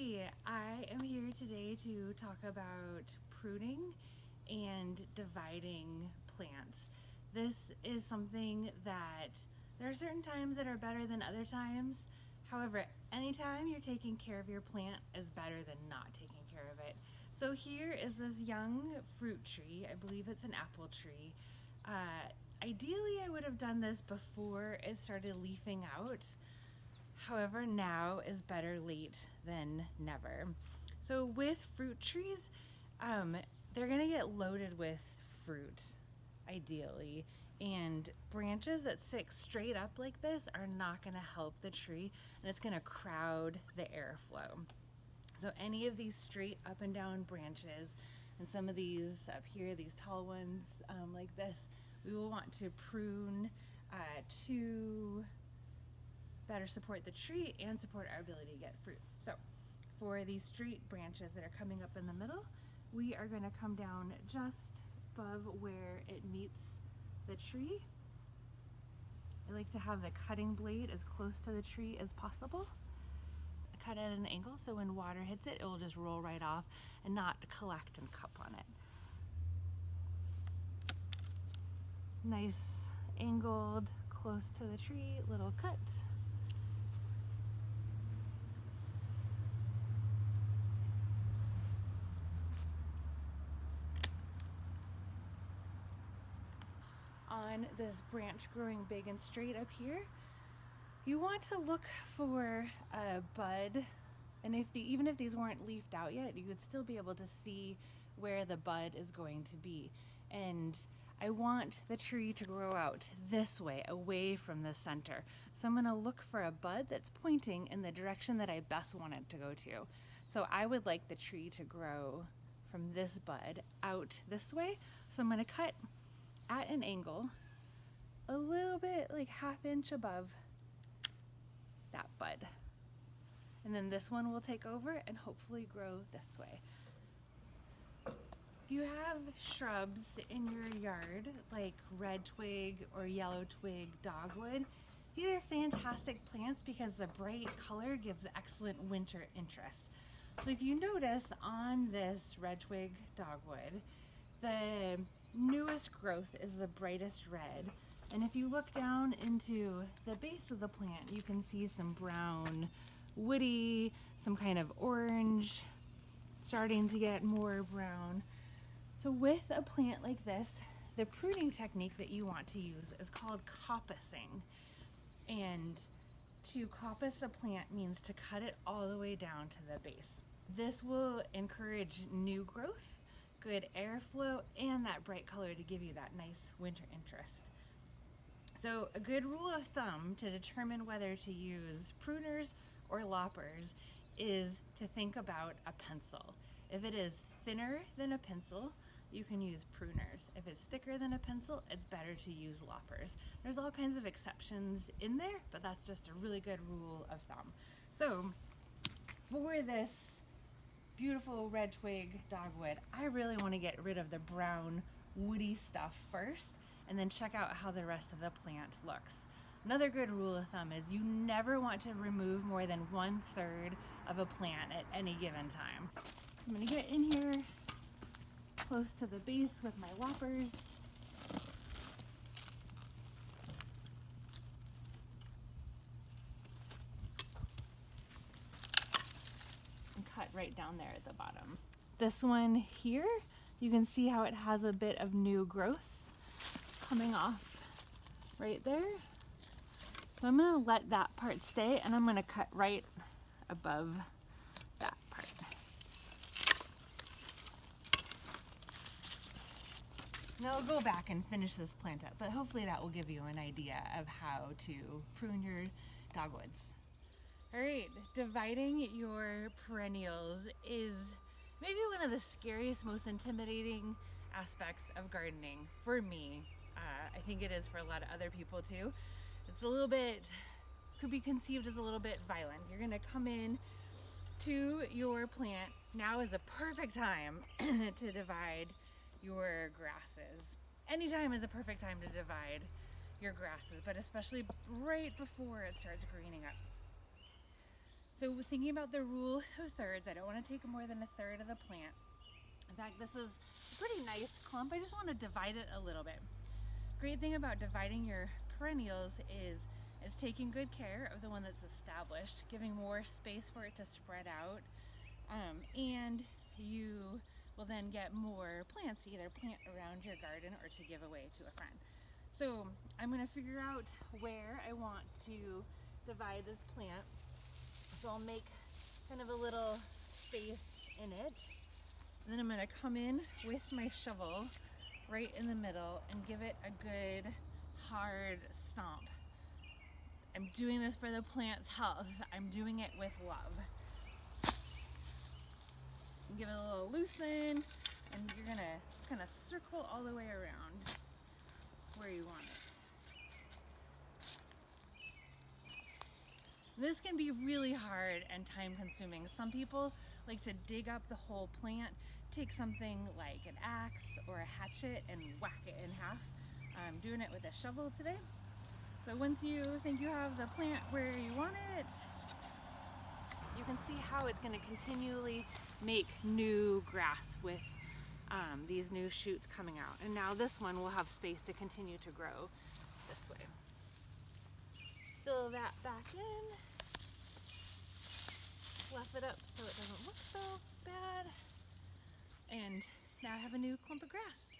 Hi, I am here today to talk about pruning and dividing plants. This is something that there are certain times that are better than other times. However, anytime you're taking care of your plant is better than not taking care of it. So here is this young fruit tree. I believe it's an apple tree. Ideally, I would have done this before it started leafing out. However, now is better late than never. So with fruit trees, they're gonna get loaded with fruit, ideally, and branches that stick straight up like this are not gonna help the tree, and it's gonna crowd the airflow. So any of these straight up and down branches, and some of these up here, these tall ones like this, we will want to prune to better support the tree and support our ability to get fruit. So for these straight branches that are coming up in the middle, we are going to come down just above where it meets the tree. I like to have the cutting blade as close to the tree as possible. Cut at an angle so when water hits it, it will just roll right off and not collect and cup on it. Nice angled, close to the tree, little cuts. On this branch growing big and straight up here, you want to look for a bud, and even if these weren't leafed out yet, you would still be able to see where the bud is going to be. And I want the tree to grow out this way, away from the center. So I'm gonna look for a bud that's pointing in the direction that I best want it to go to. So I would like the tree to grow from this bud out this way. So I'm gonna cut at an angle, a little bit, like ½ inch above that bud. And then this one will take over and hopefully grow this way. If you have shrubs in your yard, like red twig or yellow twig dogwood, these are fantastic plants because the bright color gives excellent winter interest. So if you notice on this red twig dogwood, the newest growth is the brightest red. And if you look down into the base of the plant, you can see some brown, woody, some kind of orange, starting to get more brown. So with a plant like this, the pruning technique that you want to use is called coppicing. And to coppice a plant means to cut it all the way down to the base. This will encourage new growth, good airflow, and that bright color to give you that nice winter interest. So a good rule of thumb to determine whether to use pruners or loppers is to think about a pencil. If it is thinner than a pencil, you can use pruners. If it's thicker than a pencil, it's better to use loppers. There's all kinds of exceptions in there, but that's just a really good rule of thumb. So for this beautiful red twig dogwood, I really want to get rid of the brown woody stuff first and then check out how the rest of the plant looks. Another good rule of thumb is you never want to remove more than 1/3 of a plant at any given time. So I'm going to get in here close to the base with my loppers. And cut right down there at the bottom. This one here, you can see how it has a bit of new growth coming off right there. So I'm going to let that part stay, and I'm going to cut right above that part. Now I'll go back and finish this plant up, but hopefully that will give you an idea of how to prune your dogwoods. All right, dividing your perennials is maybe one of the scariest, most intimidating aspects of gardening for me. I think it is for a lot of other people too. It's a little bit, could be conceived as a little bit violent. You're gonna come in to your plant. Now is a perfect time to divide your grasses. Anytime is a perfect time to divide your grasses, but especially right before it starts greening up. So thinking about the rule of thirds, I don't want to take more than a third of the plant. In fact, this is a pretty nice clump. I just want to divide it a little bit. Great thing about dividing your perennials is it's taking good care of the one that's established, giving more space for it to spread out, and you will then get more plants to either plant around your garden or to give away to a friend. So I'm going to figure out where I want to divide this plant. So I'll make kind of a little space in it. And then I'm going to come in with my shovel right in the middle and give it a good hard stomp. I'm doing this for the plant's health. I'm doing it with love. And give it a little loosen, and you're gonna kind of circle all the way around where you want it. This can be really hard and time consuming. Some people like to dig up the whole plant, take something like an axe or a hatchet and whack it in half. I'm doing it with a shovel today. So once you think you have the plant where you want it, you can see how it's going to continually make new grass with these new shoots coming out. And now this one will have space to continue to grow this way. Fill that back in. Fluff it up so it doesn't look so bad. And now I have a new clump of grass.